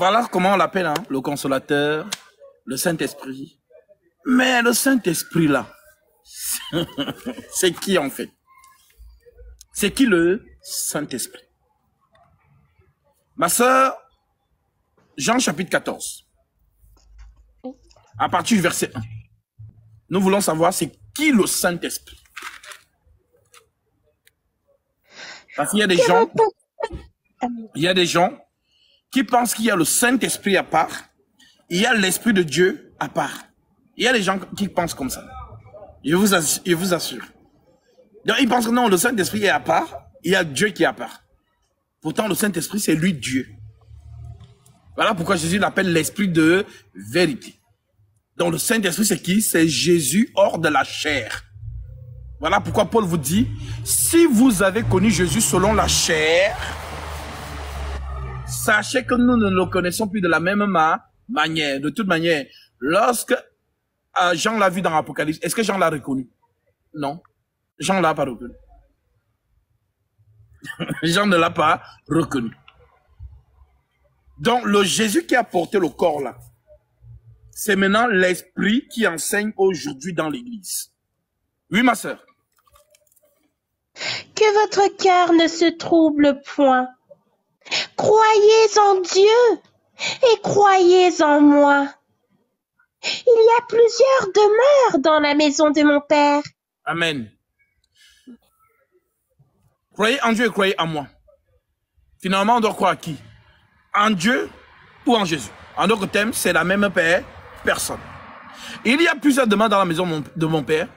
Voilà comment on l'appelle, hein, le consolateur, le Saint-Esprit. Mais le Saint-Esprit là, c'est qui en fait? C'est qui le Saint-Esprit? Ma sœur, Jean chapitre 14, à partir du verset 1. Nous voulons savoir c'est qui le Saint-Esprit. Parce qu'il y a des gens, qui pensent qu'il y a le Saint-Esprit à part, il y a l'Esprit de Dieu à part. Il y a des gens qui pensent comme ça. Je vous assure. Donc ils pensent que non, le Saint-Esprit est à part, il y a Dieu qui est à part. Pourtant, le Saint-Esprit, c'est lui Dieu. Voilà pourquoi Jésus l'appelle l'Esprit de vérité. Donc le Saint-Esprit, c'est qui? C'est Jésus hors de la chair. Voilà pourquoi Paul vous dit, si vous avez connu Jésus selon la chair, sachez que nous ne le connaissons plus de la même manière. De toute manière, lorsque Jean l'a vu dans l'Apocalypse, est-ce que Jean l'a reconnu? Non. Jean ne l'a pas reconnu. Jean ne l'a pas reconnu. Donc, le Jésus qui a porté le corps là, c'est maintenant l'Esprit qui enseigne aujourd'hui dans l'Église. Oui, ma sœur. Que votre cœur ne se trouble point. Croyez en Dieu et croyez en moi. Il y a plusieurs demeures dans la maison de mon Père. Amen. Croyez en Dieu et croyez en moi. Finalement, on doit croire à qui? En Dieu ou en Jésus? En d'autres termes, c'est la même personne. Il y a plusieurs demeures dans la maison de mon Père.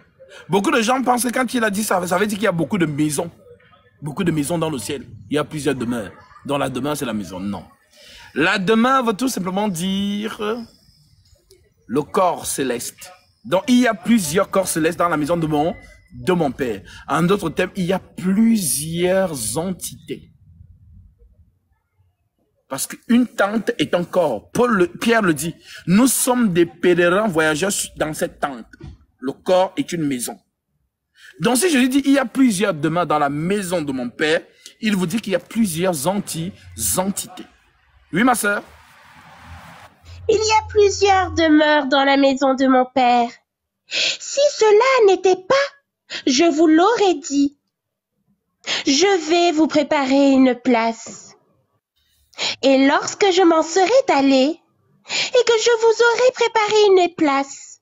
Beaucoup de gens pensent que quand il a dit ça, ça veut dire qu'il y a beaucoup de maisons. Beaucoup de maisons dans le ciel. Il y a plusieurs demeures. Dont la demeure, c'est la maison. Non. La demeure veut tout simplement dire le corps céleste. Donc, il y a plusieurs corps célestes dans la maison de mon Père. En d'autres termes, il y a plusieurs entités. Parce qu'une tente est un corps. Pierre le dit. Nous sommes des pèlerins voyageurs dans cette tente. Le corps est une maison. Donc, si je lui dis, il y a plusieurs demeures dans la maison de mon Père, il vous dit qu'il y a plusieurs entités. Oui, ma sœur? Il y a plusieurs demeures dans la maison de mon Père. Si cela n'était pas, je vous l'aurais dit. Je vais vous préparer une place. Et lorsque je m'en serai allé, et que je vous aurai préparé une place,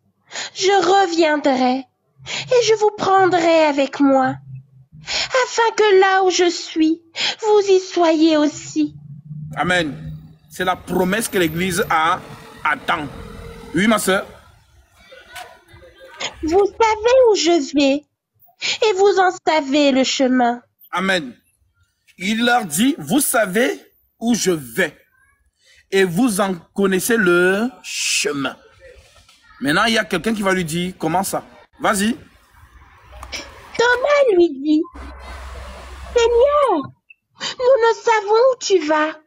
je reviendrai, et je vous prendrai avec moi, afin que là où je suis, vous y soyez aussi. Amen. C'est la promesse que l'Église attend. Oui, ma sœur? Vous savez où je vais, et vous en savez le chemin. Amen. Il leur dit, vous savez où je vais, et vous en connaissez le chemin. Maintenant, il y a quelqu'un qui va lui dire, comment ça? Vas-y. Thomas lui dit, Seigneur, nous ne savons où tu vas.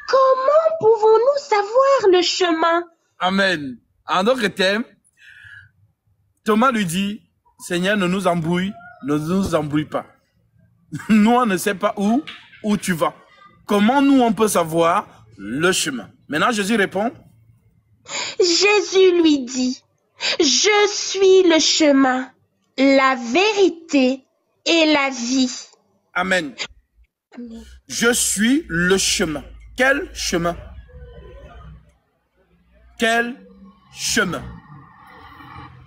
Comment pouvons-nous savoir le chemin? Amen. En d'autres termes, Thomas lui dit, Seigneur, ne nous embrouille pas. Nous, on ne sait pas où tu vas. Comment nous, on peut savoir le chemin? Maintenant, Jésus répond. Jésus lui dit, je suis le chemin, la vérité et la vie. Amen. Je suis le chemin. Quel chemin? Quel chemin?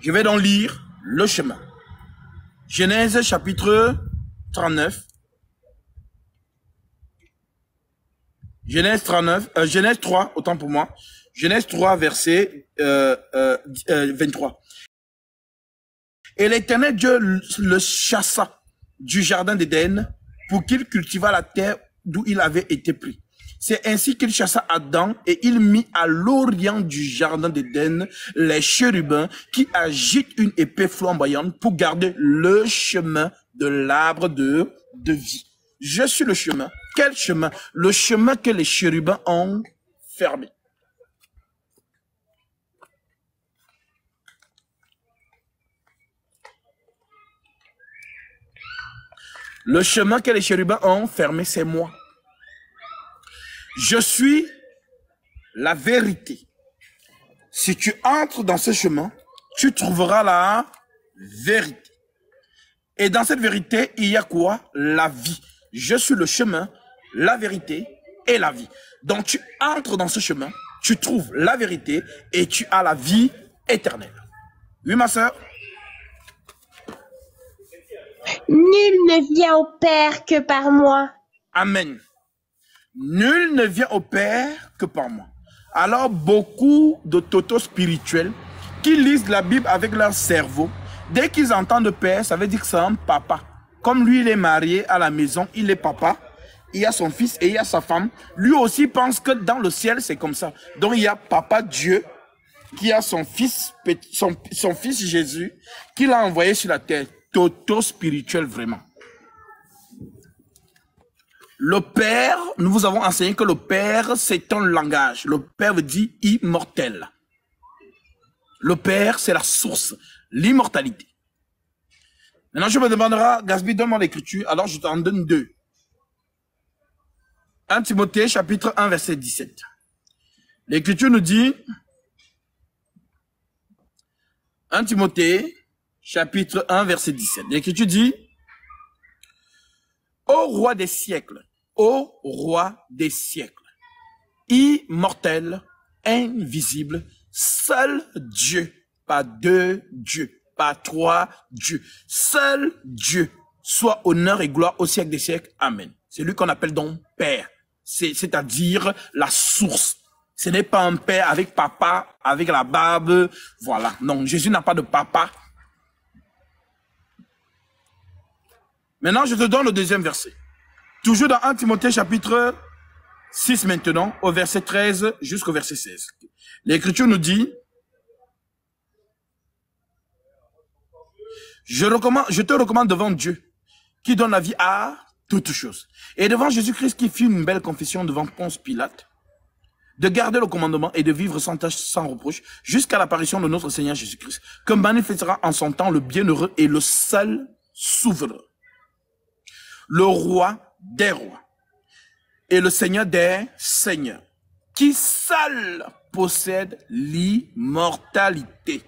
Je vais donc lire le chemin. Genèse chapitre 39. Genèse 3, autant pour moi. Genèse 3, verset 23. Et l'Éternel Dieu le chassa du jardin d'Éden pour qu'il cultivât la terre d'où il avait été pris. C'est ainsi qu'il chassa Adam et il mit à l'orient du jardin d'Éden les chérubins qui agitent une épée flamboyante pour garder le chemin de l'arbre de vie. Je suis le chemin. Quel chemin? Le chemin que les chérubins ont fermé. Le chemin que les chérubins ont fermé, c'est moi. Je suis la vérité. Si tu entres dans ce chemin, tu trouveras la vérité. Et dans cette vérité, il y a quoi? La vie. Je suis le chemin, la vérité et la vie. Donc tu entres dans ce chemin, tu trouves la vérité et tu as la vie éternelle. Oui, ma soeur? Nul ne vient au Père que par moi. Amen. Nul ne vient au Père que par moi. Alors, beaucoup de totos spirituels qui lisent la Bible avec leur cerveau, dès qu'ils entendent Père, ça veut dire que c'est un papa. Comme lui, il est marié à la maison, il est papa, il y a son fils et il y a sa femme. Lui aussi pense que dans le ciel, c'est comme ça. Donc, il y a papa Dieu qui a son fils Jésus, qui l'a envoyé sur la terre. Toto spirituel, vraiment. Le Père, nous vous avons enseigné que le Père, c'est un langage. Le Père veut dire immortel. Le Père, c'est la source, l'immortalité. Maintenant, je me demanderai, Gasby, donne-moi l'écriture, alors je t'en donne deux. 1 Timothée, chapitre 1, verset 17. L'écriture nous dit, 1 Timothée, chapitre 1, verset 17. L'écriture dit, ô roi des siècles, immortel, invisible, seul Dieu, pas deux dieux, pas trois dieux, seul Dieu, soit honneur et gloire au siècle des siècles. Amen. C'est lui qu'on appelle donc Père, c'est-à-dire la source. Ce n'est pas un père avec papa, avec la barbe, voilà. Non, Jésus n'a pas de papa. Maintenant, je te donne le deuxième verset. Toujours dans 1 Timothée chapitre 6 maintenant, au verset 13 jusqu'au verset 16. L'Écriture nous dit, je te recommande devant Dieu, qui donne la vie à toutes choses, et devant Jésus-Christ qui fit une belle confession devant Ponce Pilate, de garder le commandement et de vivre sans tâche, sans reproche, jusqu'à l'apparition de notre Seigneur Jésus-Christ, que manifestera en son temps le bienheureux et le seul souverain, le roi des rois et le Seigneur des seigneurs, qui seul possède l'immortalité.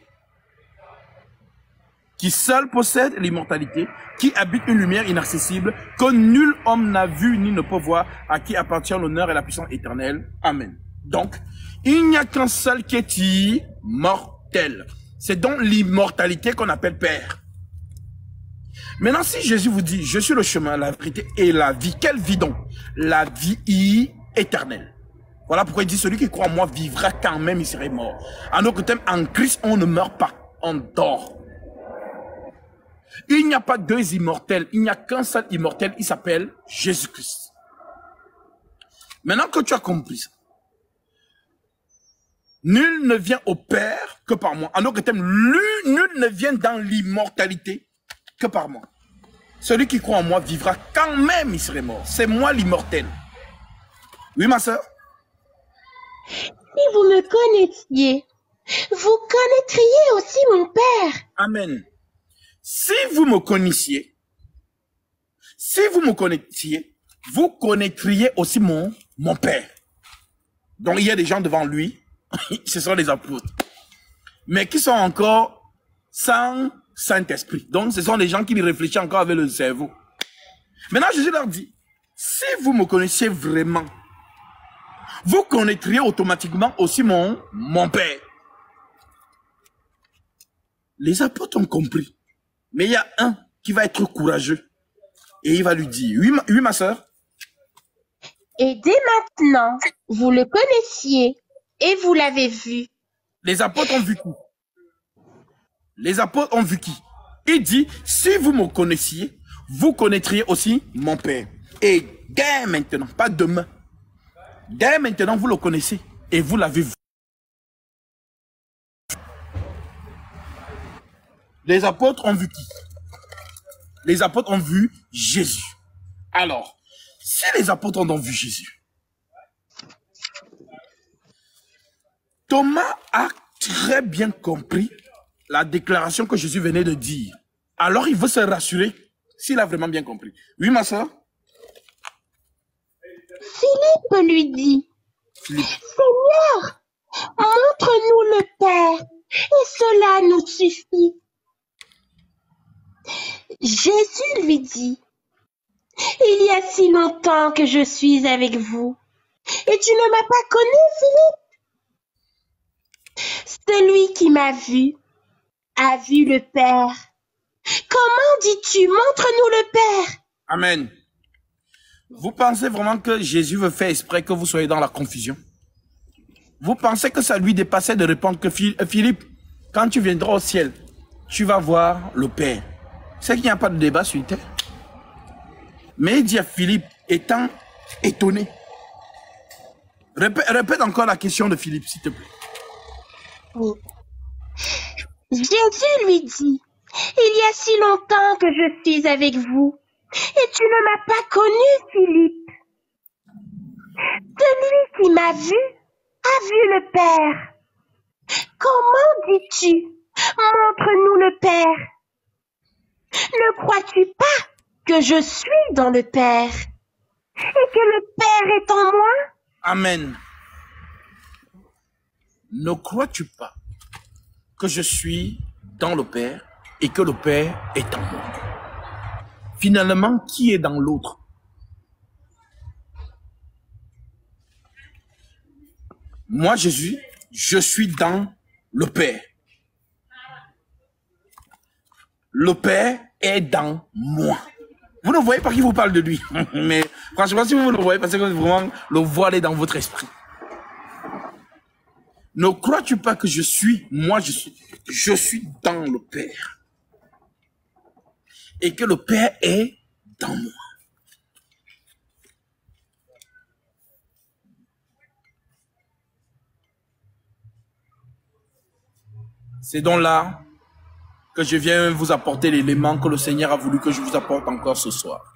Qui seul possède l'immortalité, qui habite une lumière inaccessible, que nul homme n'a vu ni ne peut voir, à qui appartient l'honneur et la puissance éternelle. Amen. Donc, il n'y a qu'un seul qui est immortel. C'est donc l'immortalité qu'on appelle Père. Maintenant, si Jésus vous dit, je suis le chemin, la vérité et la vie, quelle vie donc? La vie éternelle. Voilà pourquoi il dit, celui qui croit en moi vivra quand même, il serait mort. En autre terme, en Christ, on ne meurt pas, on dort. Il n'y a pas deux immortels, il n'y a qu'un seul immortel, il s'appelle Jésus-Christ. Maintenant que tu as compris ça, nul ne vient au Père que par moi. En autre terme, nul ne vient dans l'immortalité que par moi. Celui qui croit en moi vivra quand même, il serait mort. C'est moi l'immortel. Oui, ma soeur? Si vous me connaissiez, vous connaîtriez aussi mon Père. Amen. Si vous me connaissiez, vous connaîtriez aussi mon Père. Donc il y a des gens devant lui, ce sont les apôtres, mais qui sont encore sans Saint-Esprit. Donc ce sont des gens qui réfléchissent encore avec le cerveau. Maintenant Jésus leur dit, si vous me connaissiez vraiment, vous connaîtriez automatiquement aussi mon Père. Les apôtres ont compris. Mais il y a un qui va être courageux. Et il va lui dire, oui ma soeur. Et dès maintenant, vous le connaissiez et vous l'avez vu. Les apôtres ont vu qui? Les apôtres ont vu qui? Il dit, si vous me connaissiez, vous connaîtriez aussi mon Père. Et dès maintenant, pas demain, dès maintenant, vous le connaissez et vous l'avez vu. Les apôtres ont vu qui? Les apôtres ont vu Jésus. Alors, si les apôtres ont vu Jésus, Thomas a très bien compris la déclaration que Jésus venait de dire. Alors, il veut se rassurer s'il a vraiment bien compris. Oui, ma soeur? Philippe lui dit, Philippe. Seigneur, suffit. Jésus lui dit, il y a si longtemps que je suis avec vous, et tu ne m'as pas connu, Philippe. Celui qui m'a vu a vu le Père. Comment dis-tu, montre-nous le Père? Amen. Vous pensez vraiment que Jésus veut faire exprès que vous soyez dans la confusion? Vous pensez que ça lui dépassait de répondre que Philippe, quand tu viendras au ciel, tu vas voir le Père. C'est qu'il n'y a pas de débat sur terre. Mais il dit à Philippe, étant étonné. Répète encore la question de Philippe, s'il te plaît. Oui. Jésus lui dit, il y a si longtemps que je suis avec vous, et tu ne m'as pas connu, Philippe. Celui qui m'a vu a vu le Père. Comment dis-tu, montre-nous le Père? Ne crois-tu pas que je suis dans le Père et que le Père est en moi? Amen. Ne crois-tu pas que je suis dans le Père et que le Père est en moi? Finalement, qui est dans l'autre? Moi, Jésus, je suis dans le Père. Le Père est dans moi. Vous ne voyez pas qu'il vous parle de lui. Mais franchement, si vous le voyez, parce que vraiment, le voile est dans votre esprit. Ne crois-tu pas que je suis dans le Père. Et que le Père est dans moi. C'est donc là que je viens vous apporter l'élément que le Seigneur a voulu que je vous apporte encore ce soir.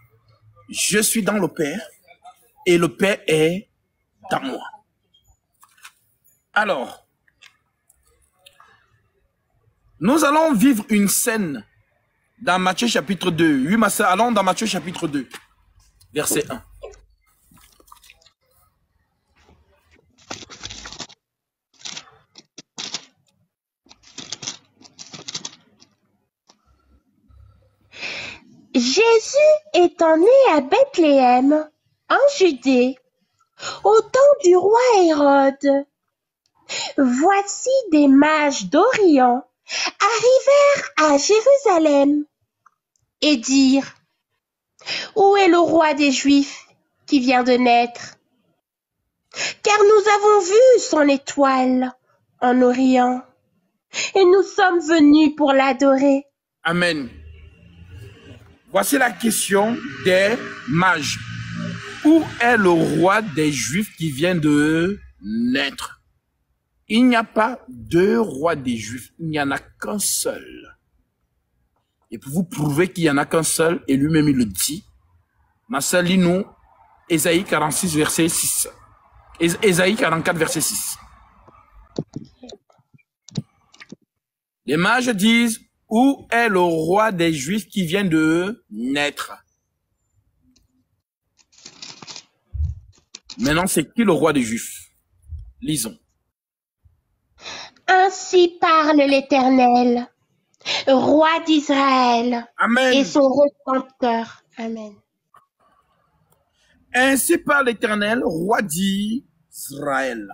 Je suis dans le Père et le Père est dans moi. Alors, nous allons vivre une scène dans Matthieu chapitre 2. Oui, ma soeur, allons dans Matthieu chapitre 2, verset 1. Jésus étant né à Bethléem, en Judée, au temps du roi Hérode, voici des mages d'Orient arrivèrent à Jérusalem et dirent, où est le roi des Juifs qui vient de naître? Car nous avons vu son étoile en Orient et nous sommes venus pour l'adorer. Amen. Voici la question des mages. Où est le roi des Juifs qui vient de naître? Il n'y a pas deux rois des Juifs, il n'y en a qu'un seul. Et pour vous prouver qu'il n'y en a qu'un seul, et lui-même il le dit, ma sœur, lis-nous Ésaïe 46, verset 6. Ésaïe 44, verset 6. Les mages disent, où est le roi des Juifs qui vient de naître? Maintenant, c'est qui le roi des Juifs? Lisons. Ainsi parle l'Éternel, roi d'Israël, Amen. et son Rédempteur. Amen. Ainsi parle l'Éternel, roi d'Israël.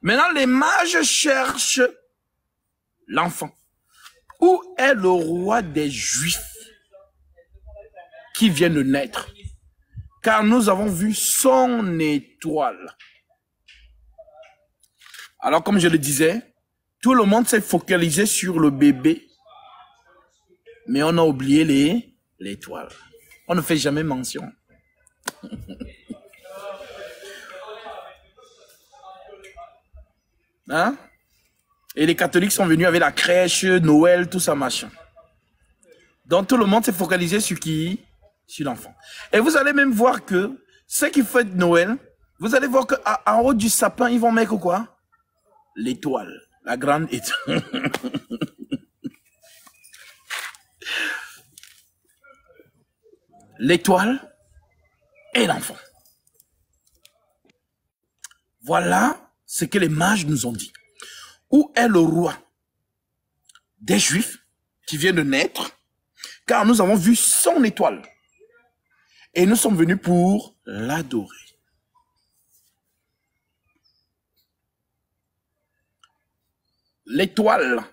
Maintenant, les mages cherchent l'enfant. Où est le roi des Juifs qui vient de naître? Car nous avons vu son étoile. Alors, comme je le disais, tout le monde s'est focalisé sur le bébé, mais on a oublié l'étoile. On ne fait jamais mention. Hein? Et les catholiques sont venus avec la crèche, Noël, tout ça, machin. Donc, tout le monde s'est focalisé sur qui? Sur l'enfant. Et vous allez même voir que ceux qui fêtent Noël, vous allez voir qu'en haut du sapin, ils vont mettre quoi? L'étoile, la grande étoile. L'étoile et l'enfant. Voilà ce que les mages nous ont dit. Où est le roi des Juifs qui vient de naître? Car nous avons vu son étoile. Et nous sommes venus pour l'adorer. L'étoile,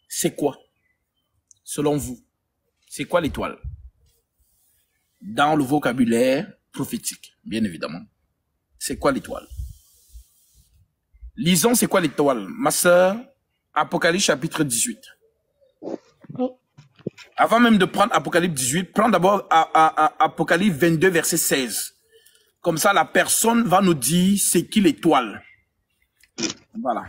c'est quoi? Selon vous, c'est quoi l'étoile? Dans le vocabulaire prophétique, bien évidemment. C'est quoi l'étoile? Lisons c'est quoi l'étoile. Ma sœur, Apocalypse chapitre 18. Oui. Avant même de prendre Apocalypse 18, prends d'abord Apocalypse 22, verset 16. Comme ça, la personne va nous dire c'est qui l'étoile. Voilà.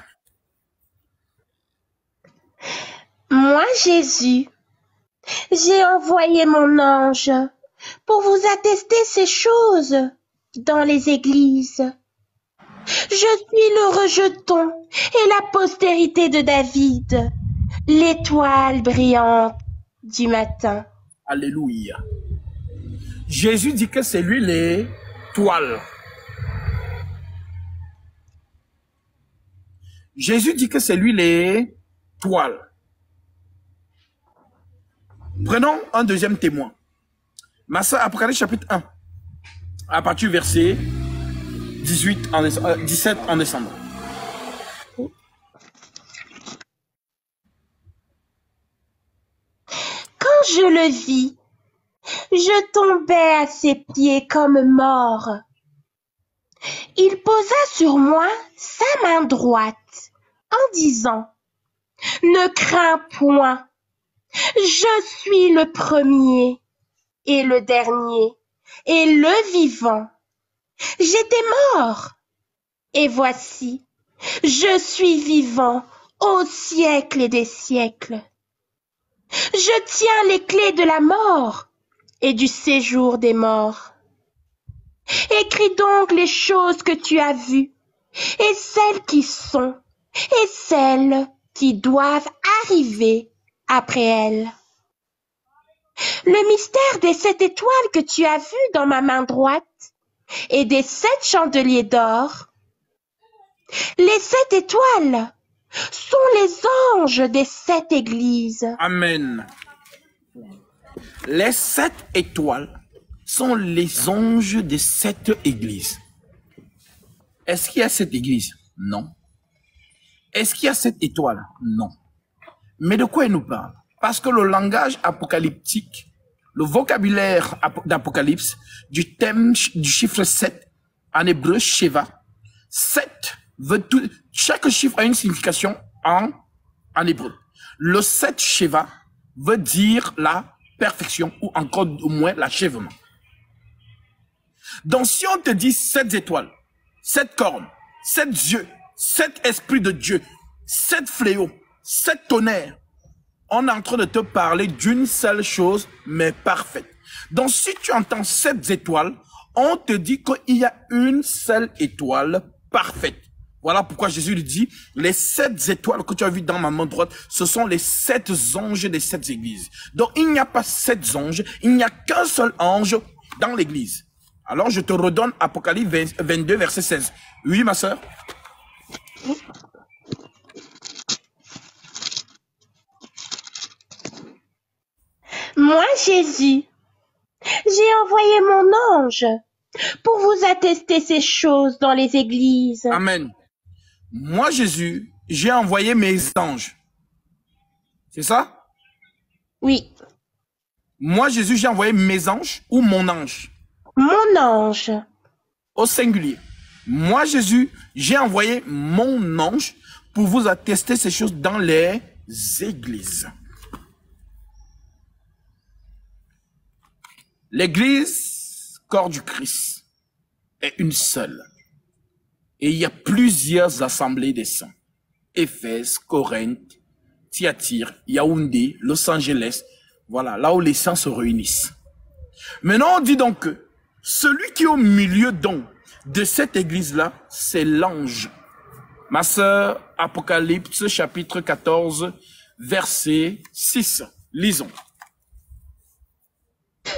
Moi, Jésus, j'ai envoyé mon ange pour vous attester ces choses dans les églises. Je suis le rejeton et la postérité de David, l'étoile brillante du matin. Alléluia. Jésus dit que c'est lui l'étoile. Jésus dit que c'est lui l'étoile. Prenons un deuxième témoin. Ma sœur, Apocalypse chapitre 1, à partir du verset 17 en descendant. Quand je le vis, je tombai à ses pieds comme mort. Il posa sur moi sa main droite en disant, « Ne crains point, je suis le premier et le dernier et le vivant. J'étais mort, et voici, je suis vivant au siècle et des siècles. Je tiens les clés de la mort et du séjour des morts. Écris donc les choses que tu as vues, et celles qui sont, et celles qui doivent arriver après elles. Le mystère des 7 étoiles que tu as vues dans ma main droite, et des 7 chandeliers d'or. Les 7 étoiles sont les anges des 7 églises. Amen. Les 7 étoiles sont les anges des 7 églises. Est-ce qu'il y a 7 églises? Non. Est-ce qu'il y a 7 étoiles? Non. Mais de quoi il nous parle? Parce que le langage apocalyptique, le vocabulaire d'Apocalypse, du thème du chiffre 7, en hébreu, Sheva, 7 veut tout, chaque chiffre a une signification en hébreu. Le 7 Sheva veut dire la perfection ou encore au moins l'achèvement. Donc si on te dit 7 étoiles, 7 cornes, 7 yeux, 7 esprits de Dieu, 7 fléaux, 7 tonnerres, on est en train de te parler d'une seule chose, mais parfaite. Donc, si tu entends 7 étoiles, on te dit qu'il y a une seule étoile parfaite. Voilà pourquoi Jésus lui dit, les 7 étoiles que tu as vues dans ma main droite, ce sont les 7 anges des 7 églises. Donc, il n'y a pas 7 anges, il n'y a qu'un seul ange dans l'église. Alors, je te redonne Apocalypse 22, verset 16. Oui, ma sœur? Moi, Jésus, j'ai envoyé mon ange pour vous attester ces choses dans les églises. Amen. Moi, Jésus, j'ai envoyé mes anges. C'est ça? Oui. Moi, Jésus, j'ai envoyé mes anges ou mon ange? Mon ange. Au singulier. Moi, Jésus, j'ai envoyé mon ange pour vous attester ces choses dans les églises. L'église, corps du Christ, est une seule. Et il y a plusieurs assemblées des saints. Éphèse, Corinthe, Thyatire, Yaoundé, Los Angeles. Voilà, là où les saints se réunissent. Maintenant, on dit donc que celui qui est au milieu donc de cette église-là, c'est l'ange. Ma sœur, Apocalypse chapitre 14, verset 6. Lisons.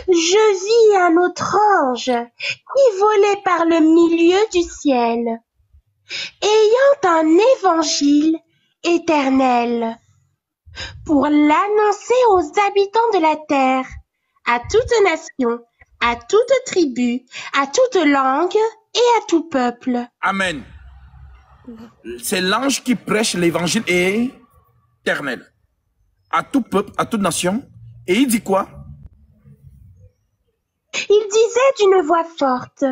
Je vis un autre ange qui volait par le milieu du ciel ayant un évangile éternel, pour l'annoncer aux habitants de la terre, à toute nation, à toute tribu, à toute langue et à tout peuple. Amen. C'est l'ange qui prêche l'évangile éternel à tout peuple, à toute nation. Et il dit quoi? Il disait d'une voix forte,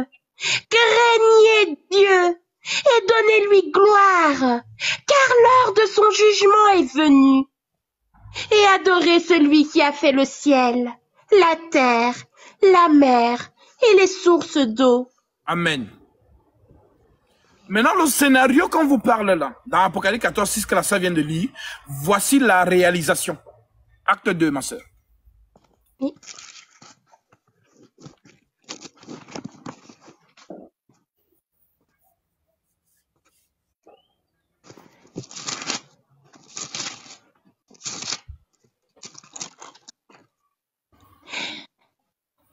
craignez Dieu et donnez-lui gloire, car l'heure de son jugement est venue. Et adorez celui qui a fait le ciel, la terre, la mer et les sources d'eau. Amen. Maintenant, le scénario qu'on vous parle là, dans Apocalypse 14, 6 que la sœur vient de lire, voici la réalisation. Acte 2, ma sœur. Oui.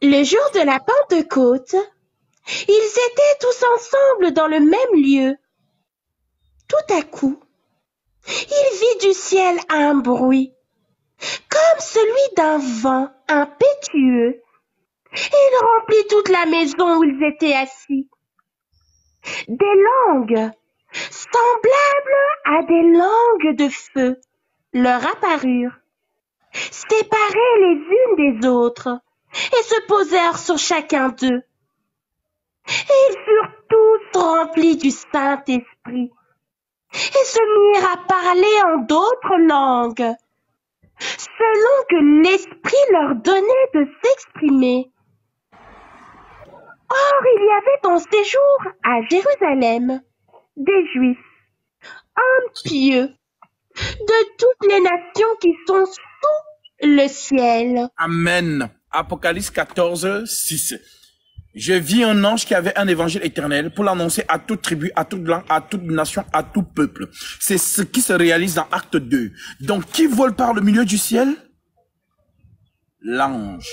Le jour de la Pentecôte, ils étaient tous ensemble dans le même lieu. Tout à coup, il vit du ciel un bruit, comme celui d'un vent impétueux, et il remplit toute la maison où ils étaient assis. Des langues, semblables à des langues de feu, leur apparurent, séparées les unes des autres, et se posèrent sur chacun d'eux. Et ils furent tous remplis du Saint-Esprit, et se mirent à parler en d'autres langues, selon que l'Esprit leur donnait de s'exprimer. Or, il y avait en séjour à Jérusalem des Juifs, hommes pieux, de toutes les nations qui sont sous le ciel. Amen. Apocalypse 14, 6. Je vis un ange qui avait un évangile éternel pour l'annoncer à toute tribu, à toute langue, à toute nation, à tout peuple. C'est ce qui se réalise dans Acte 2. Donc, qui vole par le milieu du ciel? L'ange.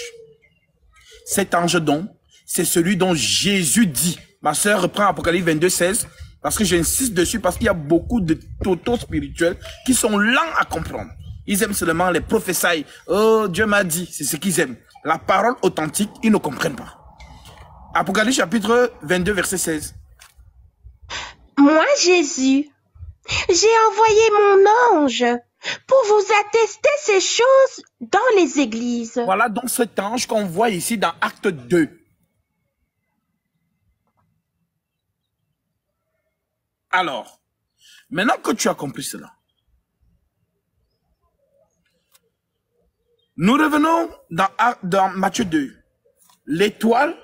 Cet ange donc, c'est celui dont Jésus dit. Ma sœur reprend Apocalypse 22, 16, parce que j'insiste dessus, parce qu'il y a beaucoup de totaux spirituels qui sont lents à comprendre. Ils aiment seulement les prophéties. Oh, Dieu m'a dit, c'est ce qu'ils aiment. La parole authentique, ils ne comprennent pas. Apocalypse chapitre 22, verset 16. Moi, Jésus, j'ai envoyé mon ange pour vous attester ces choses dans les églises. Voilà donc cet ange qu'on voit ici dans Acte 2. Alors, maintenant que tu as compris cela, nous revenons dans Matthieu 2. L'étoile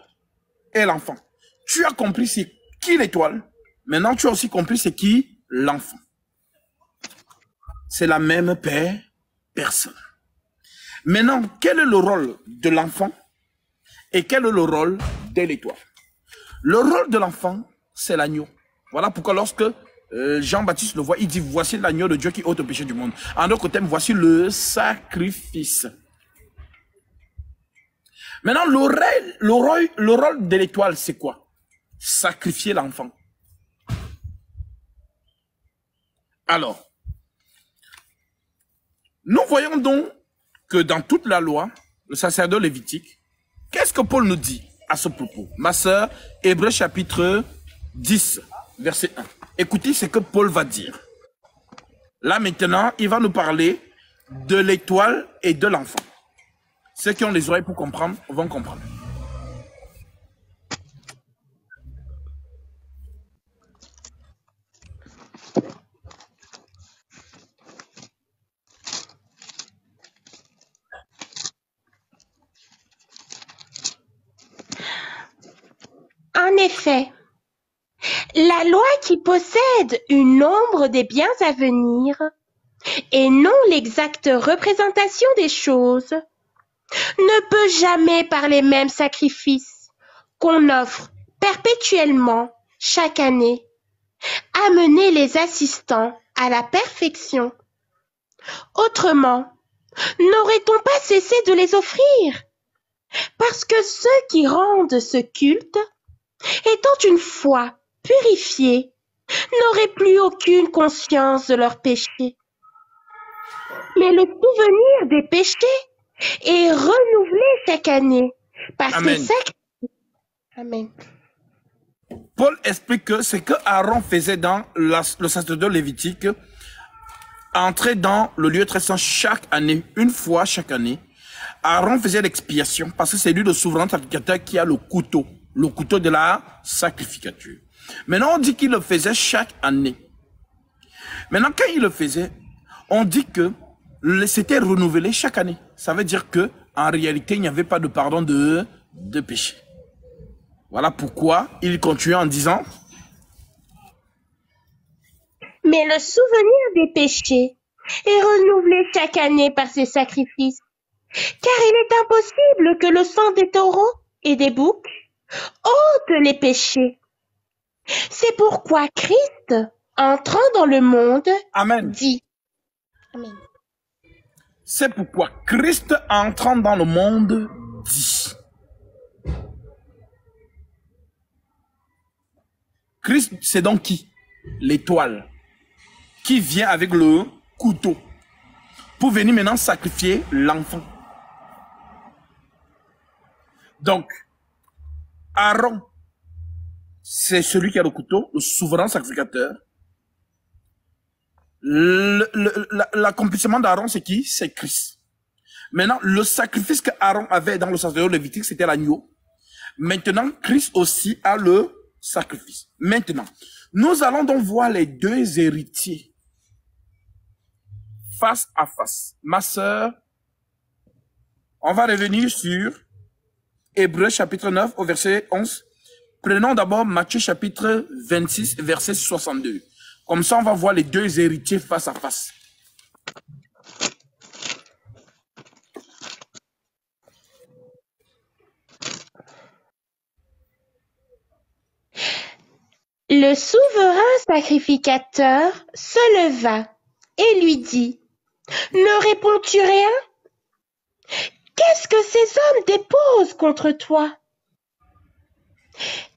et l'enfant. Tu as compris c'est qui l'étoile. Maintenant, tu as aussi compris c'est qui l'enfant. C'est la même personne. Maintenant, quel est le rôle de l'enfant et quel est le rôle de l'étoile? Le rôle de l'enfant, c'est l'agneau. Voilà pourquoi lorsque Jean-Baptiste le voit, il dit, voici l'agneau de Dieu qui ôte le péché du monde. En d'autres termes, voici le sacrifice. Maintenant, le rôle de l'étoile, c'est quoi? Sacrifier l'enfant. Alors, nous voyons donc que dans toute la loi, le sacerdoce lévitique, qu'est-ce que Paul nous dit à ce propos? Ma sœur, Hébreux chapitre 10, verset 1. Écoutez ce que Paul va dire. Là maintenant, il va nous parler de l'étoile et de l'enfant. Ceux qui ont les oreilles pour comprendre vont comprendre. En effet, la loi qui possède une ombre des biens à venir et non l'exacte représentation des choses ne peut jamais par les mêmes sacrifices qu'on offre perpétuellement chaque année amener les assistants à la perfection. Autrement, n'aurait-on pas cessé de les offrir? Parce que ceux qui rendent ce culte, étant une fois purifiés, n'auraient plus aucune conscience de leurs péchés. Mais le souvenir des péchés est renouvelé chaque année par ces Amen. sacrifices. Amen. Paul explique que ce que Aaron faisait dans le sacerdoce lévitique, entrer dans le lieu très saint chaque année, une fois chaque année. Aaron faisait l'expiation parce que c'est lui le souverain sacrificateur qui a le couteau de la sacrificature. Maintenant, on dit qu'il le faisait chaque année. Maintenant, quand il le faisait, on dit que c'était renouvelé chaque année. Ça veut dire que en réalité, il n'y avait pas de pardon de péché. Voilà pourquoi il continue en disant: Mais le souvenir des péchés est renouvelé chaque année par ces sacrifices, car il est impossible que le sang des taureaux et des boucs ôte les péchés. C'est pourquoi Christ, entrant dans le monde, Amen. dit. Amen. C'est pourquoi Christ, entrant dans le monde, dit. Christ, c'est donc qui? L'étoile. Qui vient avec le couteau. Pour venir maintenant sacrifier l'enfant. Donc, Aaron, c'est celui qui a le couteau, le souverain sacrificateur. L'accomplissement d'Aaron, c'est qui? C'est Christ. Maintenant, le sacrifice que Aaron avait dans le sacerdoce lévitique, c'était l'agneau. Maintenant, Christ aussi a le sacrifice. Maintenant, nous allons donc voir les deux héritiers face à face. Ma sœur, on va revenir sur Hébreux chapitre 9 au verset 11. Prenons d'abord Matthieu chapitre 26, verset 62. Comme ça, on va voir les deux héritiers face à face. Le souverain sacrificateur se leva et lui dit: Ne réponds-tu rien? Qu'est-ce que ces hommes déposent contre toi?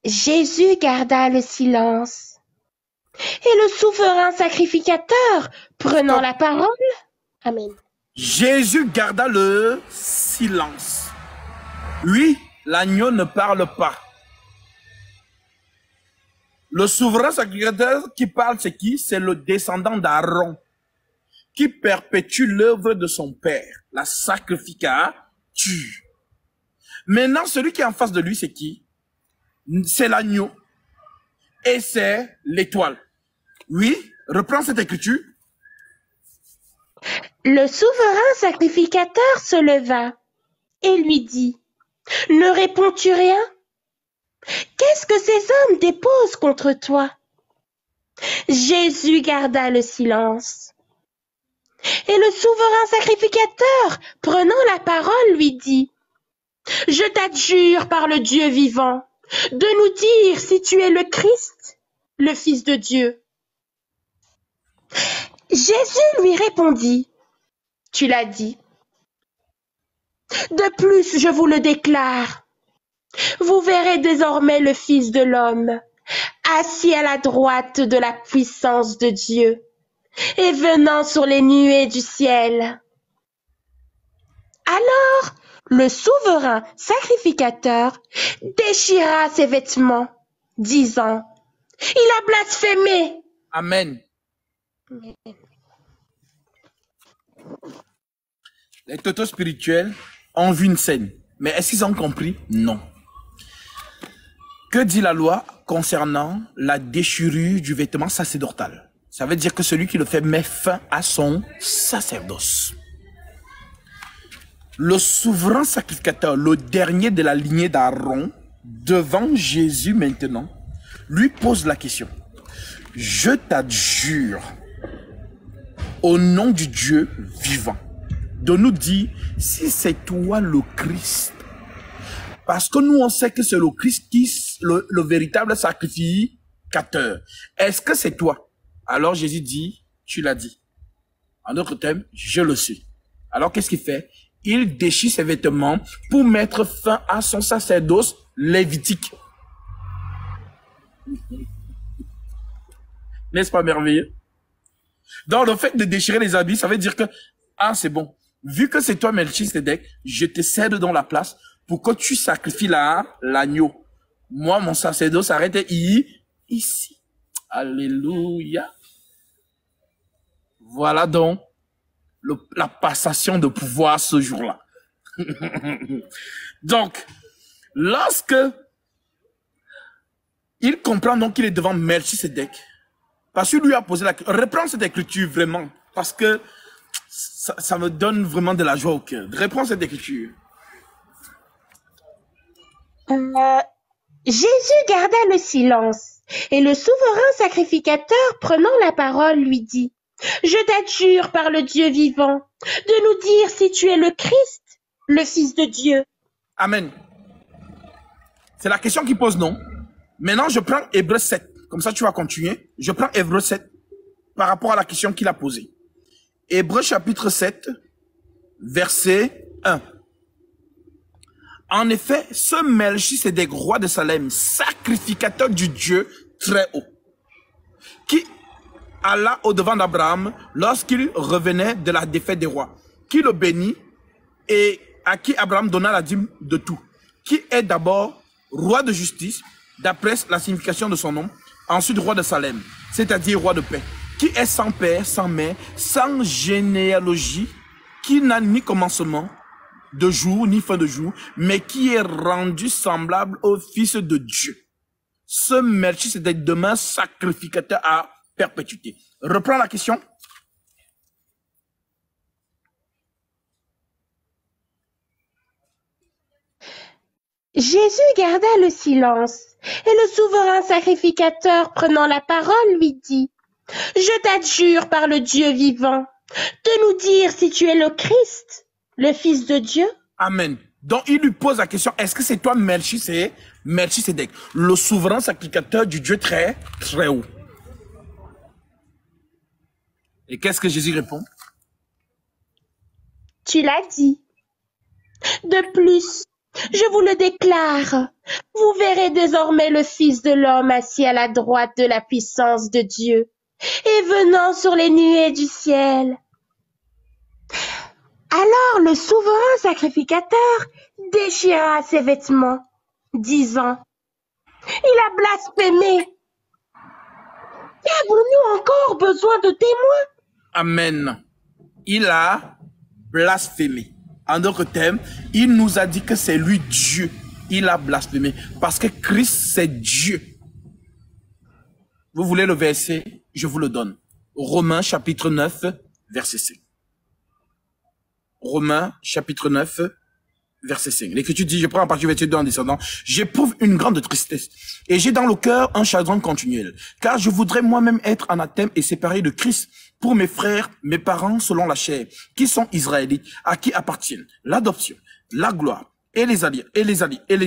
Jésus garda le silence. Et le souverain sacrificateur, prenant la parole, Amen. Jésus garda le silence. Oui, l'agneau ne parle pas. Le souverain sacrificateur qui parle, c'est qui? C'est le descendant d'Aaron, qui perpétue l'œuvre de son père, la sacrificature. Maintenant, celui qui est en face de lui, c'est qui? C'est l'agneau et c'est l'étoile. Oui, reprends cette écriture. Le souverain sacrificateur se leva et lui dit: Ne réponds-tu rien? Qu'est-ce que ces hommes déposent contre toi? Jésus garda le silence. Et le souverain sacrificateur, prenant la parole, lui dit: Je t'adjure par le Dieu vivant de nous dire si tu es le Christ, le Fils de Dieu. Jésus lui répondit: Tu l'as dit. De plus, je vous le déclare, vous verrez désormais le Fils de l'homme, assis à la droite de la puissance de Dieu, et venant sur les nuées du ciel. Alors, le souverain sacrificateur déchira ses vêtements, disant: Il a blasphémé. Amen. Les totos spirituels ont vu une scène, mais est-ce qu'ils ont compris? Non. Que dit la loi concernant la déchirure du vêtement sacerdotal? Ça veut dire que celui qui le fait met fin à son sacerdoce. Le souverain sacrificateur, le dernier de la lignée d'Aaron, devant Jésus maintenant, lui pose la question: Je t'adjure, au nom du Dieu vivant, de nous dire si c'est toi le Christ. Parce que nous, on sait que c'est le Christ qui est le véritable sacrificateur. Est-ce que c'est toi? Alors Jésus dit: Tu l'as dit. En d'autres termes, je le sais. Alors qu'est-ce qu'il fait? Il déchire ses vêtements pour mettre fin à son sacerdoce lévitique. N'est-ce pas merveilleux? Donc, le fait de déchirer les habits, ça veut dire que, ah, c'est bon. Vu que c'est toi, Melchisedec, je te cède dans la place pour que tu sacrifies l'agneau. Moi, mon sacerdoce s'arrête ici. Alléluia. Voilà donc la passation de pouvoir ce jour-là. Donc, lorsque il comprend donc qu'il est devant Melchisedec, parce qu'il lui a posé la question, reprends cette écriture vraiment, parce que ça me donne vraiment de la joie au cœur. Reprends cette écriture. Jésus garda le silence, et le souverain sacrificateur, prenant la parole, lui dit, « Je t'adjure par le Dieu vivant, de nous dire si tu es le Christ, le Fils de Dieu. » Amen. C'est la question qu'il pose, non? Maintenant, je prends Hébreux 7. Comme ça, tu vas continuer. Je prends Hébreux 7 par rapport à la question qu'il a posée. Hébreux chapitre 7, verset 1. En effet, ce Melchisedec, roi de Salem, sacrificateur du Dieu très haut, qui alla au-devant d'Abraham lorsqu'il revenait de la défaite des rois, qui le bénit et à qui Abraham donna la dîme de tout, qui est d'abord roi de justice, d'après la signification de son nom, ensuite roi de Salem, c'est-à-dire roi de paix, qui est sans père, sans mère, sans généalogie, qui n'a ni commencement de jour, ni fin de jour, mais qui est rendu semblable au Fils de Dieu. Ce Melchisedec demeure sacrificateur à perpétuité. Reprends la question. Jésus garda le silence, et le souverain sacrificateur, prenant la parole, lui dit, « Je t'adjure par le Dieu vivant, de nous dire si tu es le Christ, le Fils de Dieu. » Amen. Donc, il lui pose la question, est-ce que c'est toi Melchisedec, le souverain sacrificateur du Dieu très, très haut? Et qu'est-ce que Jésus répond? Tu l'as dit. De plus, je vous le déclare, vous verrez désormais le Fils de l'homme assis à la droite de la puissance de Dieu et venant sur les nuées du ciel. Alors le souverain sacrificateur déchira ses vêtements, disant, « Il a blasphémé. Avons-nous encore besoin de témoins? » Amen. Il a blasphémé. En d'autres termes, il nous a dit que c'est lui Dieu. Il a blasphémé. Parce que Christ, c'est Dieu. Vous voulez le verset? Je vous le donne. Romains chapitre 9, verset 5. Romains chapitre 9, verset 5. L'Écriture dit, je prends en partie verset 2 en descendant, j'éprouve une grande tristesse et j'ai dans le cœur un chagrin continuel, car je voudrais moi-même être anathème et séparé de Christ pour mes frères, mes parents selon la chair, qui sont israélites, à qui appartiennent l'adoption, la gloire, et les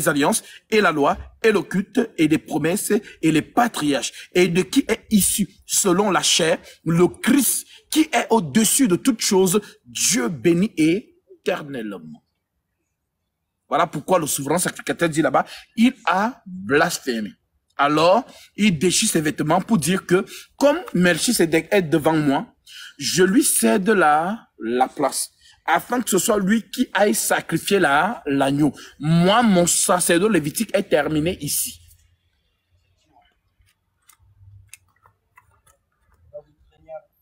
alliances, et la loi, et le culte, et les promesses, et les patriarches, et de qui est issu, selon la chair, le Christ, qui est au-dessus de toutes choses, Dieu béni éternellement. Voilà pourquoi le souverain sacrificateur dit là-bas, il a blasphémé. Alors, il déchire ses vêtements pour dire que, comme Melchisedec est devant moi, je lui cède la place, afin que ce soit lui qui aille sacrifier l'agneau. Moi, mon sacerdoce lévitique est terminé ici.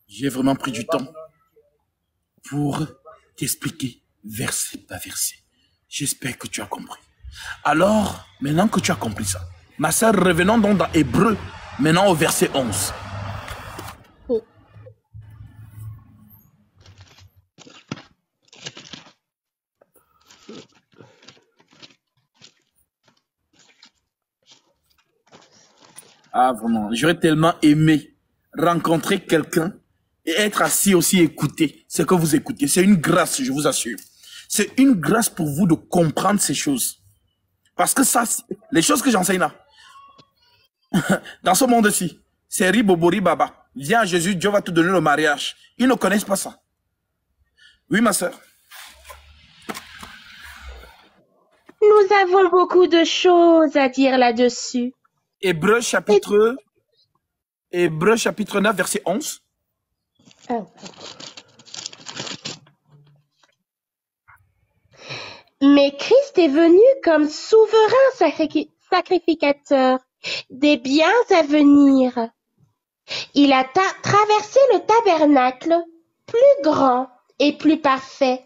J'ai vraiment pris du temps pour t'expliquer verset par verset. J'espère que tu as compris. Alors, maintenant que tu as compris ça, ma sœur, revenons donc dans Hébreux, maintenant au verset 11. Ah, vraiment, j'aurais tellement aimé rencontrer quelqu'un et être assis aussi écouter ce que vous écoutez. C'est une grâce, je vous assure. C'est une grâce pour vous de comprendre ces choses. Parce que ça, les choses que j'enseigne là, dans ce monde-ci, c'est Ribobori Baba. Viens à Jésus, Dieu va te donner le mariage. Ils ne connaissent pas ça. Oui, ma sœur. Nous avons beaucoup de choses à dire là-dessus. Hébreux chapitre Hébreux chapitre 9, verset 11. Ah. Mais Christ est venu comme souverain sacrificateur des biens à venir. Il a traversé le tabernacle plus grand et plus parfait,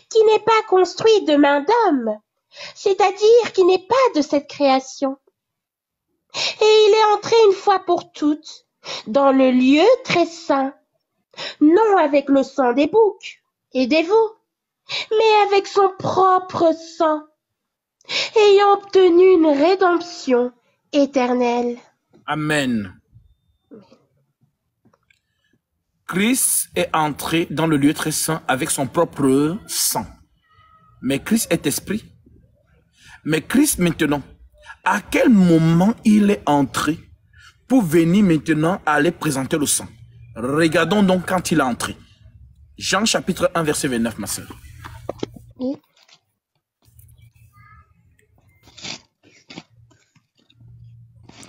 qui n'est pas construit de main d'homme, c'est-à-dire qui n'est pas de cette création. Et il est entré une fois pour toutes dans le lieu très saint, non avec le sang des boucs et des veaux, mais avec son propre sang, ayant obtenu une rédemption éternelle. Amen. Christ est entré dans le lieu très saint avec son propre sang. Mais Christ est esprit. Mais Christ maintenant, à quel moment il est entré pour venir maintenant aller présenter le sang? Regardons donc quand il est entré. Jean chapitre 1 verset 29, ma soeur. Oui.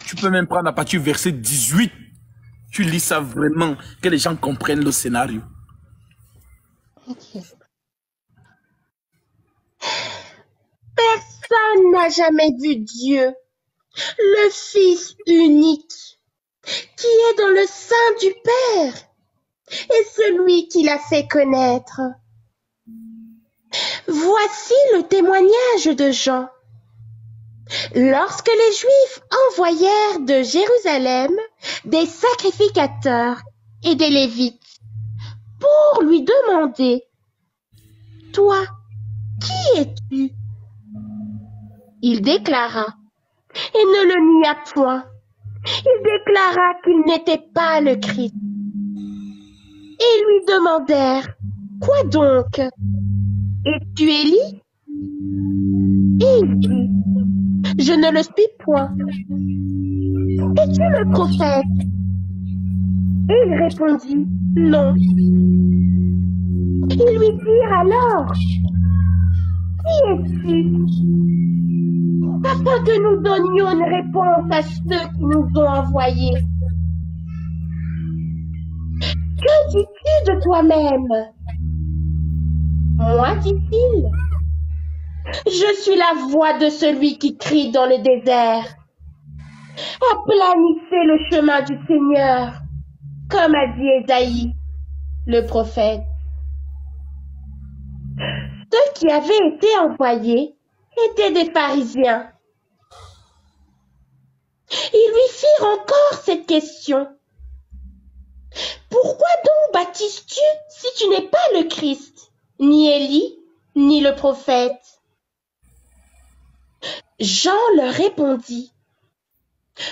Tu peux même prendre à partir du verset 18. Tu lis ça vraiment, que les gens comprennent le scénario. Okay. Personne n'a jamais vu Dieu, le Fils unique, qui est dans le sein du Père, et celui qui l'a fait connaître. Voici le témoignage de Jean. Lorsque les Juifs envoyèrent de Jérusalem des sacrificateurs et des Lévites pour lui demander « Toi, qui es-tu » Il déclara, et ne le nia point, il déclara qu'il n'était pas le Christ. Et ils lui demandèrent « Quoi donc? Es-tu Élie ?» Et il dit « Je ne le suis point. » « Es-tu le prophète? » Et il répondit « Non. » Ils lui dirent alors « Qui es-tu? » Afin que nous donnions une réponse à ceux qui nous ont envoyés. « Que dis-tu de toi-même? » Moi, dit-il, je suis la voix de celui qui crie dans le désert. Aplanissez le chemin du Seigneur, comme a dit Ésaïe, le prophète. Ceux qui avaient été envoyés étaient des pharisiens. Ils lui firent encore cette question. Pourquoi donc baptises-tu si tu n'es pas le Christ, ni Élie, ni le prophète? Jean leur répondit.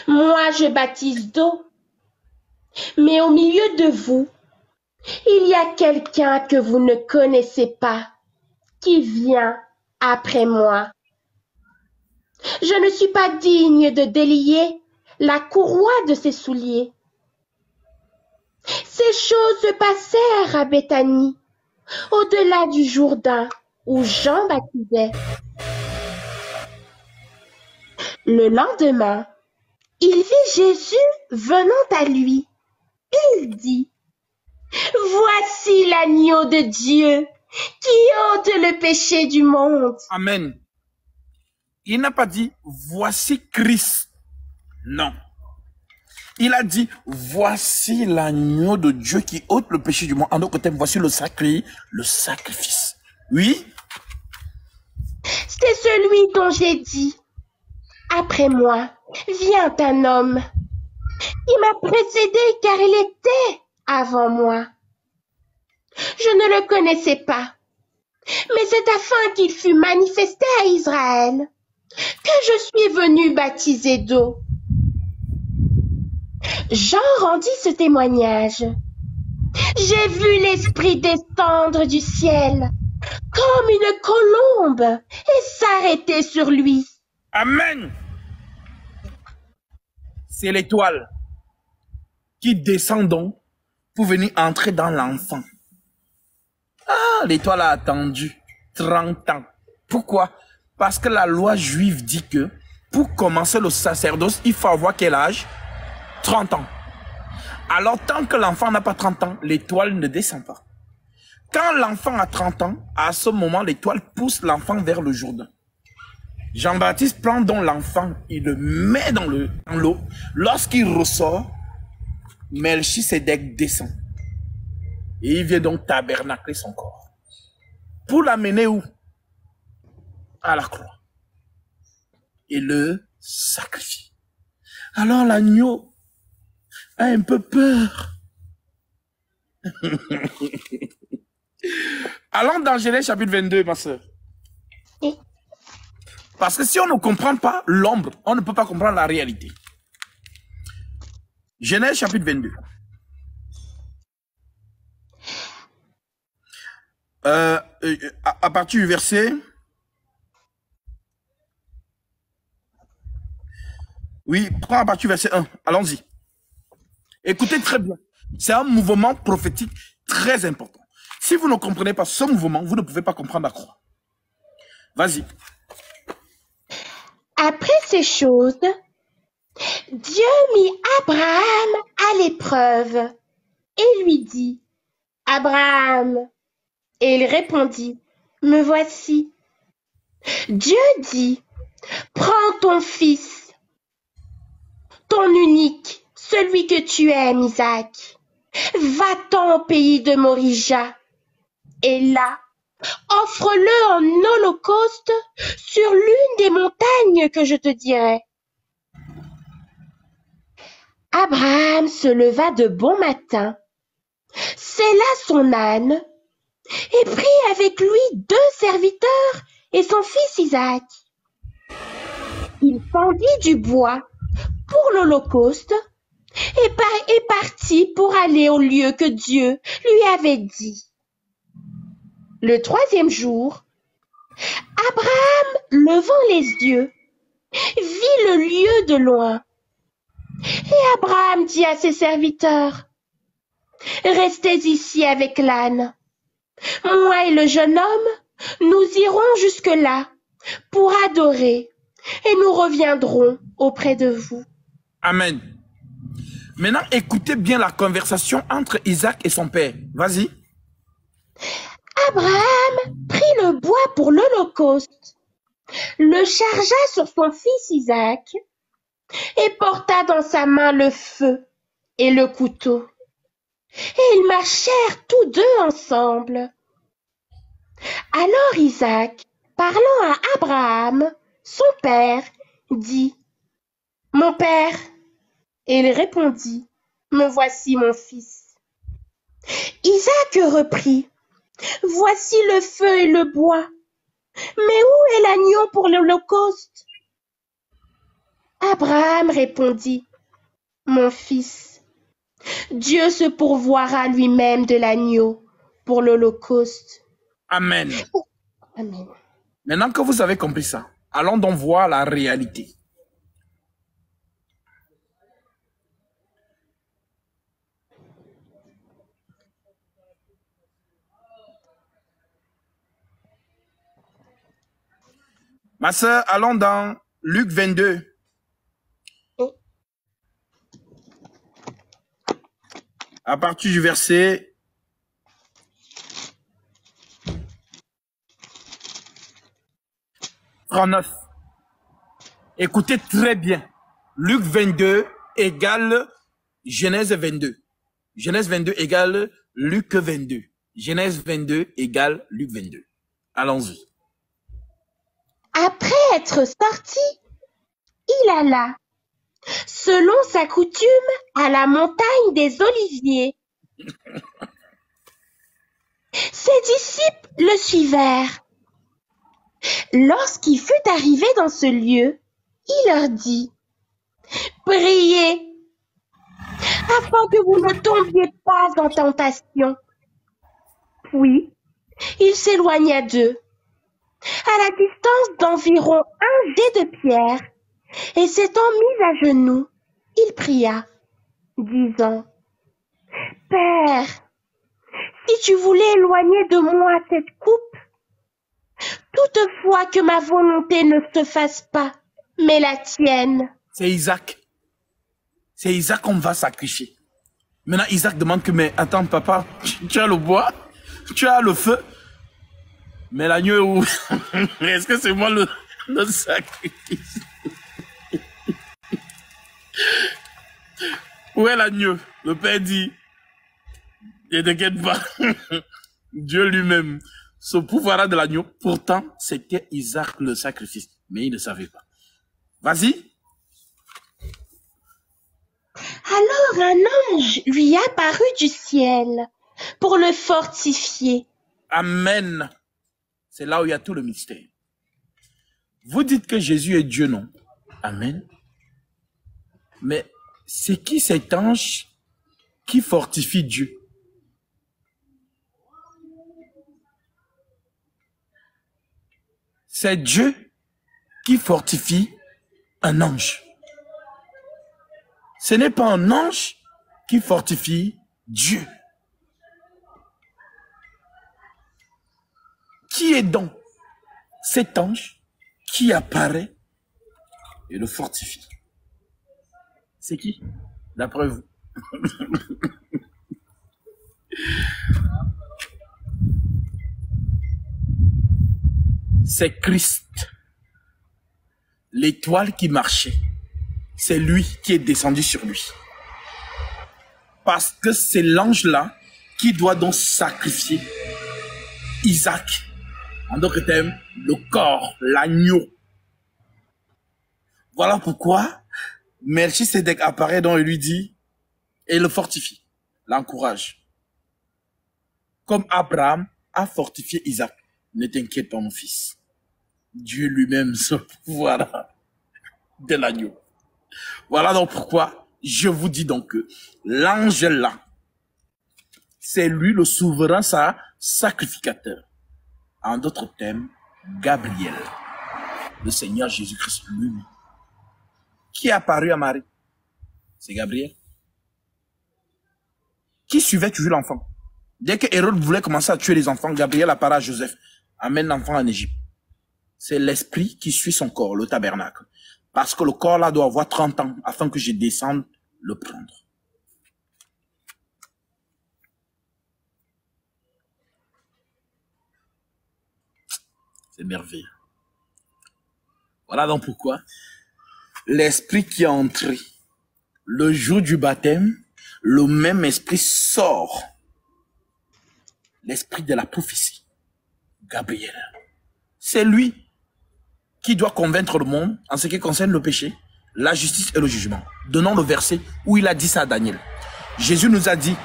Moi, je baptise d'eau, mais au milieu de vous, il y a quelqu'un que vous ne connaissez pas, qui vient après moi. Je ne suis pas digne de délier la courroie de ses souliers. Ces choses se passèrent à Béthanie, au-delà du Jourdain, où Jean baptisait. Le lendemain, il vit Jésus venant à lui. Il dit, « Voici l'agneau de Dieu qui ôte le péché du monde. » Amen. Il n'a pas dit, « Voici Christ ». Non. Il a dit, « Voici l'agneau de Dieu qui ôte le péché du monde. » En d'autres termes, voici le sacrifice. Oui. C'est celui dont j'ai dit, « Après moi, vient un homme qui m'a précédé car il était avant moi. Je ne le connaissais pas, mais c'est afin qu'il fût manifesté à Israël que je suis venu baptiser d'eau. » Jean rendit ce témoignage. J'ai vu l'Esprit descendre du ciel comme une colombe et s'arrêter sur lui. Amen. C'est l'étoile qui descend donc pour venir entrer dans l'enfant. Ah, l'étoile a attendu 30 ans. Pourquoi? Parce que la loi juive dit que pour commencer le sacerdoce, il faut avoir quel âge? 30 ans. Alors, tant que l'enfant n'a pas 30 ans, l'étoile ne descend pas. Quand l'enfant a 30 ans, à ce moment, l'étoile pousse l'enfant vers le Jourdain. Jean-Baptiste prend donc l'enfant, il le met dans l'eau. Lorsqu'il ressort, Melchisédek descend. Et il vient donc tabernacler son corps. Pour l'amener où? À la croix. Et le sacrifie. Alors l'agneau a un peu peur. Allons dans Genèse chapitre 22, ma soeur. Parce que si on ne comprend pas l'ombre, on ne peut pas comprendre la réalité. Genèse chapitre 22. À partir du verset... Oui, prends à partir du verset 1. Allons-y. Écoutez très bien. C'est un mouvement prophétique très important. Si vous ne comprenez pas ce mouvement, vous ne pouvez pas comprendre la croix. Vas-y. Après ces choses, Dieu mit Abraham à l'épreuve et lui dit, « Abraham !» Et il répondit, « Me voici. » Dieu dit, « Prends ton fils, ton unique, celui que tu aimes, Isaac. Va-t'en au pays de Morija, et là, offre-le en holocauste sur l'une des montagnes que je te dirai. » Abraham se leva de bon matin, sella son âne, et prit avec lui 2 serviteurs et son fils Isaac. Il fendit du bois pour l'holocauste et partit pour aller au lieu que Dieu lui avait dit. Le 3e jour, Abraham, levant les yeux, vit le lieu de loin. Et Abraham dit à ses serviteurs, « Restez ici avec l'âne. Moi et le jeune homme, nous irons jusque-là pour adorer et nous reviendrons auprès de vous. » Amen. Maintenant, écoutez bien la conversation entre Isaac et son père. Vas-y. Abraham prit le bois pour l'holocauste, le chargea sur son fils Isaac et porta dans sa main le feu et le couteau. Et ils marchèrent tous 2 ensemble. Alors Isaac, parlant à Abraham, son père, dit, « Mon père !» Et il répondit, « Me voici mon fils. » Isaac reprit, « Voici le feu et le bois, mais où est l'agneau pour l'holocauste ?» Abraham répondit, « Mon fils, Dieu se pourvoira lui-même de l'agneau pour l'holocauste. » Amen. Amen. Maintenant que vous avez compris ça, allons donc voir la réalité. Ma soeur, allons dans Luc 22. À partir du verset 39. Écoutez très bien. Luc 22 égale Genèse 22. Genèse 22 égale Luc 22. Genèse 22 égale Luc 22. Allons-y. Après être sorti, il alla, selon sa coutume, à la montagne des Oliviers. Ses disciples le suivèrent. Lorsqu'il fut arrivé dans ce lieu, il leur dit, « Priez, afin que vous ne tombiez pas en tentation. » Puis, il s'éloigna d'eux, à la distance d'environ 1 jet de pierre, et s'étant mis à genoux, il pria, disant, « Père, si tu voulais éloigner de moi cette coupe, toutefois que ma volonté ne se fasse pas, mais la tienne. » C'est Isaac. C'est Isaac qu'on va sacrifier. Maintenant, Isaac demande que, mais attends, papa, tu as le bois, tu as le feu, mais l'agneau est où? Est-ce que c'est moi le sacrifice? Où est l'agneau? Le père dit, ne t'inquiète pas, Dieu lui-même se pourvoira de l'agneau. Pourtant, c'était Isaac le sacrifice, mais il ne savait pas. Vas-y. Alors un ange lui apparut du ciel pour le fortifier. Amen. C'est là où il y a tout le mystère. Vous dites que Jésus est Dieu, non? Amen. Mais c'est qui cet ange qui fortifie Dieu? C'est Dieu qui fortifie un ange. Ce n'est pas un ange qui fortifie Dieu. Qui est donc cet ange qui apparaît et le fortifie? C'est qui, d'après vous? C'est Christ. L'étoile qui marchait, c'est lui qui est descendu sur lui. Parce que c'est l'ange-là qui doit donc sacrifier Isaac. En d'autres termes, le corps, l'agneau. Voilà pourquoi Melchisédek apparaît donc et lui dit, et le fortifie, l'encourage. Comme Abraham a fortifié Isaac. Ne t'inquiète pas, mon fils. Dieu lui-même se pourvoira de l'agneau. Voilà donc pourquoi je vous dis donc que l'ange là, c'est lui le souverain sacrificateur. En d'autres termes, Gabriel, le Seigneur Jésus-Christ lui-même. Qui est apparu à Marie? C'est Gabriel. Qui suivait toujours l'enfant? Dès que Hérode voulait commencer à tuer les enfants, Gabriel apparaît à Joseph, amène l'enfant en Égypte. C'est l'esprit qui suit son corps, le tabernacle. Parce que le corps là doit avoir 30 ans afin que je descende le prendre. C'est merveilleux. Voilà donc pourquoi l'esprit qui est entré le jour du baptême, le même esprit sort. L'esprit de la prophétie. Gabriel. C'est lui qui doit convaincre le monde en ce qui concerne le péché, la justice et le jugement. Donnons le verset où il a dit ça à Daniel. Jésus nous a dit,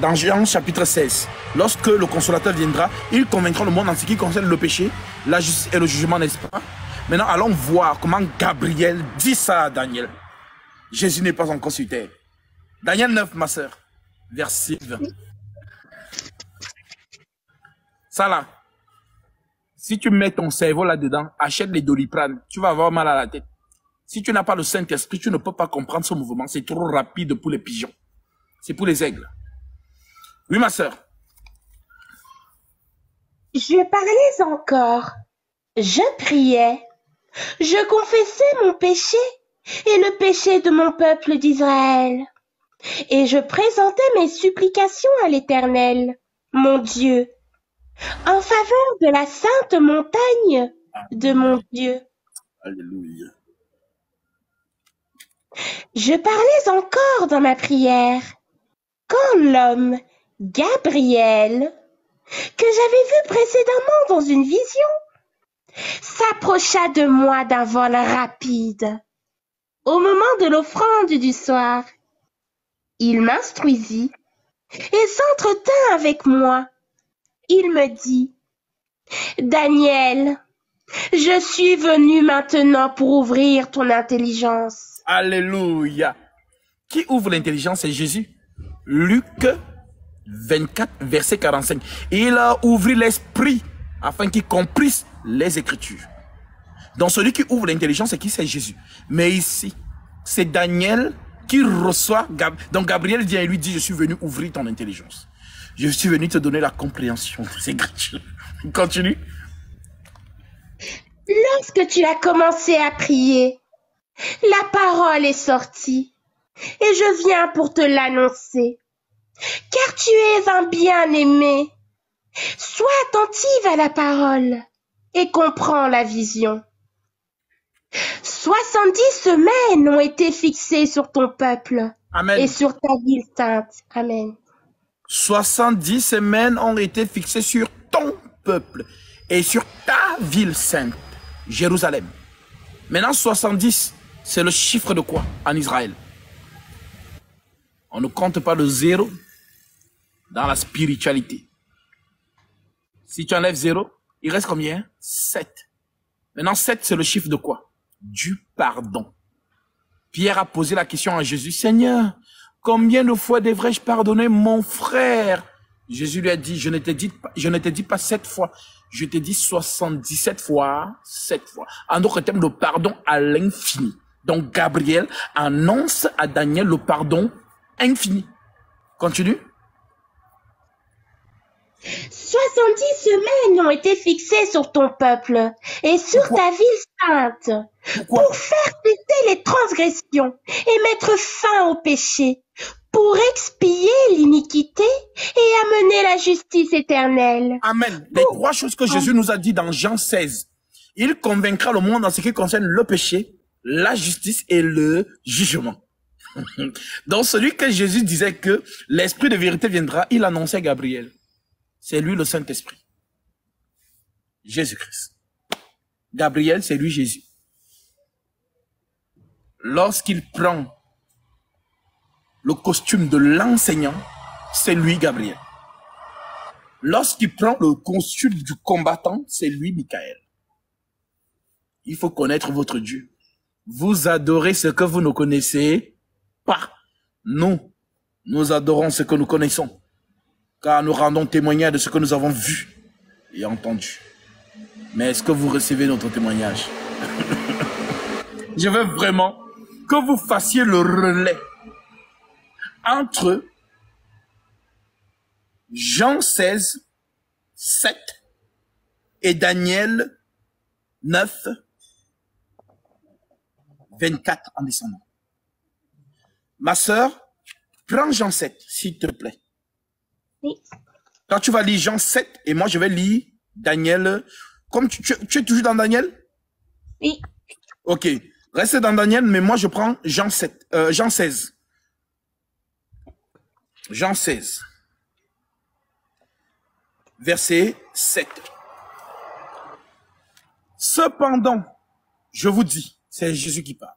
dans Jean chapitre 16, lorsque le consolateur viendra, il convaincra le monde en ce qui concerne le péché, la justice et le jugement, n'est-ce pas? Maintenant, allons voir comment Gabriel dit ça à Daniel. Jésus n'est pas encore sur terre. Daniel 9, ma soeur, verset 20. Ça là, si tu mets ton cerveau là-dedans, achète les Doliprane, tu vas avoir mal à la tête. Si tu n'as pas le Saint-Esprit, tu ne peux pas comprendre ce mouvement. C'est trop rapide pour les pigeons. C'est pour les aigles. Oui, ma soeur. Je parlais encore. Je priais. Je confessais mon péché et le péché de mon peuple d'Israël. Et je présentais mes supplications à l'Éternel, mon Dieu, en faveur de la sainte montagne de mon Dieu. Alléluia. Je parlais encore dans ma prière, quand l'homme, Gabriel, que j'avais vu précédemment dans une vision, s'approcha de moi d'un vol rapide. Au moment de l'offrande du soir, il m'instruisit et s'entretint avec moi. Il me dit, « Daniel, je suis venu maintenant pour ouvrir ton intelligence. » Alléluia. Qui ouvre l'intelligence, c'est Jésus. Luc 24, verset 45. Il a ouvert l'esprit afin qu'il comprisse les Écritures. Donc celui qui ouvre l'intelligence, c'est qui? C'est Jésus. Mais ici, c'est Daniel qui reçoit. Donc Gabriel vient et lui dit, je suis venu ouvrir ton intelligence. Je suis venu te donner la compréhension des Écritures. Continue. Lorsque tu as commencé à prier, la parole est sortie et je viens pour te l'annoncer. car tu es un bien-aimé. Sois attentive à la parole et comprends la vision. 70 semaines ont été fixées sur ton peuple Amen. et sur ta ville sainte. Amen. 70 semaines ont été fixées sur ton peuple et sur ta ville sainte, Jérusalem. Maintenant, 70, c'est le chiffre de quoi en Israël? On ne compte pas le zéro dans la spiritualité. Si tu enlèves 0, il reste combien? 7. Maintenant, 7, c'est le chiffre de quoi? Du pardon. Pierre a posé la question à Jésus, Seigneur, combien de fois devrais-je pardonner mon frère? Jésus lui a dit, je ne te dis pas 7 fois, je te dis 77 fois, 7 fois. En d'autres termes, le pardon à l'infini. Donc, Gabriel annonce à Daniel le pardon infini. Continue. 70 semaines ont été fixées sur ton peuple et sur ta ville sainte pour faire cesser les transgressions et mettre fin au péché, pour expier l'iniquité et amener la justice éternelle. Amen. Les 3 choses que Jésus nous a dit dans Jean 16. Il convaincra le monde en ce qui concerne le péché, la justice et le jugement. Donc celui que Jésus disait que l'esprit de vérité viendra, il annonçait Gabriel. C'est lui le Saint-Esprit. Jésus-Christ. Gabriel, c'est lui Jésus. Lorsqu'il prend le costume de l'enseignant, c'est lui Gabriel. Lorsqu'il prend le costume du combattant, c'est lui Michael. Il faut connaître votre Dieu. Vous adorez ce que vous ne connaissez pas. Nous adorons ce que nous connaissons. Car nous rendons témoignage de ce que nous avons vu et entendu. Mais est-ce que vous recevez notre témoignage? Je veux vraiment que vous fassiez le relais entre Jean 16, 7 et Daniel 9, 24 en descendant. Ma sœur, prends Jean 7, s'il te plaît. Oui. Quand tu vas lire Jean 7 et moi je vais lire Daniel. Comme tu es toujours dans Daniel? Oui. Ok. Restez dans Daniel, mais moi je prends Jean 16. Jean 16. Verset 7. Cependant, je vous dis, c'est Jésus qui parle.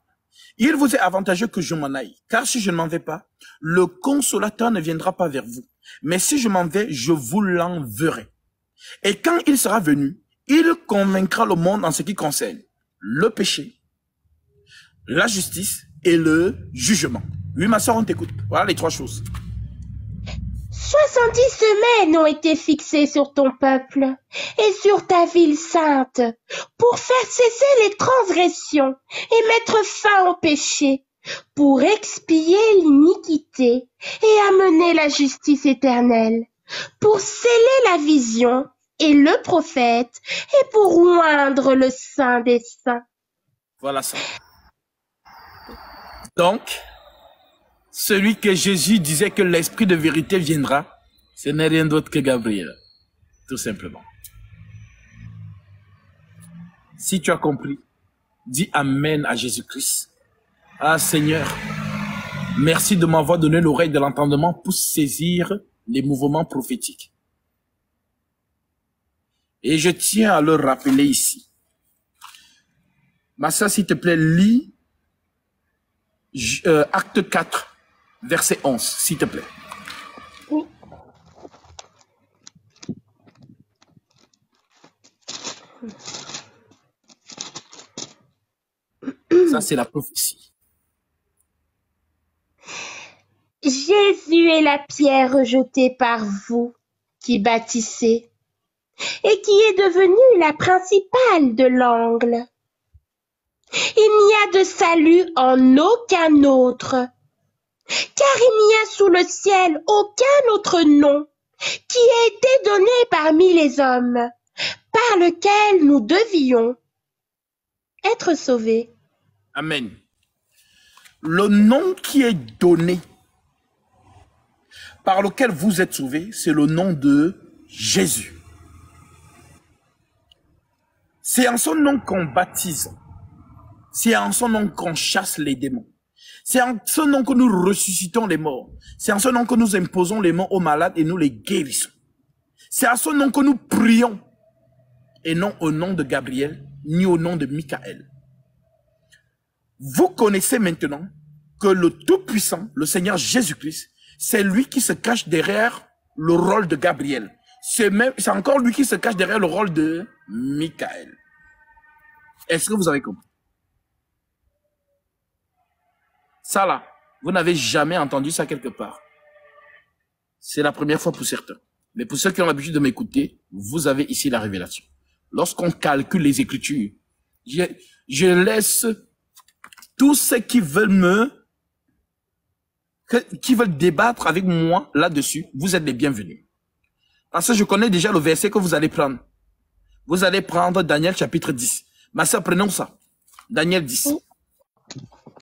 Il vous est avantageux que je m'en aille, car si je ne m'en vais pas, le consolateur ne viendra pas vers vous. Mais si je m'en vais, je vous l'enverrai. Et quand il sera venu, il convaincra le monde en ce qui concerne le péché, la justice et le jugement. Oui, ma soeur, on t'écoute. Voilà les 3 choses. 70 semaines ont été fixées sur ton peuple et sur ta ville sainte pour faire cesser les transgressions et mettre fin au péché, pour expier l'iniquité et amener la justice éternelle, pour sceller la vision et le prophète et pour oindre le Saint des Saints. Voilà ça. Donc, celui que Jésus disait que l'esprit de vérité viendra, ce n'est rien d'autre que Gabriel. Tout simplement. Si tu as compris, dis Amen à Jésus-Christ. Ah Seigneur, merci de m'avoir donné l'oreille de l'entendement pour saisir les mouvements prophétiques. Et je tiens à le rappeler ici. Ma sœur, s'il te plaît, lis Acte 4, verset 11, s'il te plaît. Oui. Ça, c'est la prophétie. Jésus est la pierre rejetée par vous qui bâtissez et qui est devenue la principale de l'angle. Il n'y a de salut en aucun autre, car il n'y a sous le ciel aucun autre nom qui ait été donné parmi les hommes, par lequel nous devions être sauvés. Amen. Le nom qui est donné par lequel vous êtes sauvés, c'est le nom de Jésus. C'est en son nom qu'on baptise. C'est en son nom qu'on chasse les démons. C'est en son nom que nous ressuscitons les morts. C'est en son nom que nous imposons les mains aux malades et nous les guérissons. C'est à son nom que nous prions et non au nom de Gabriel ni au nom de Michael. Vous connaissez maintenant que le Tout-Puissant, le Seigneur Jésus-Christ, c'est lui qui se cache derrière le rôle de Gabriel. C'est encore lui qui se cache derrière le rôle de Michael. Est-ce que vous avez compris? Ça là, vous n'avez jamais entendu ça quelque part. C'est la première fois pour certains. Mais pour ceux qui ont l'habitude de m'écouter, vous avez ici la révélation. Lorsqu'on calcule les Écritures, je laisse tous ceux qui veulent débattre avec moi là-dessus, vous êtes les bienvenus. Parce que je connais déjà le verset que vous allez prendre. Vous allez prendre Daniel chapitre 10. Ma sœur, prenons ça. Daniel 10.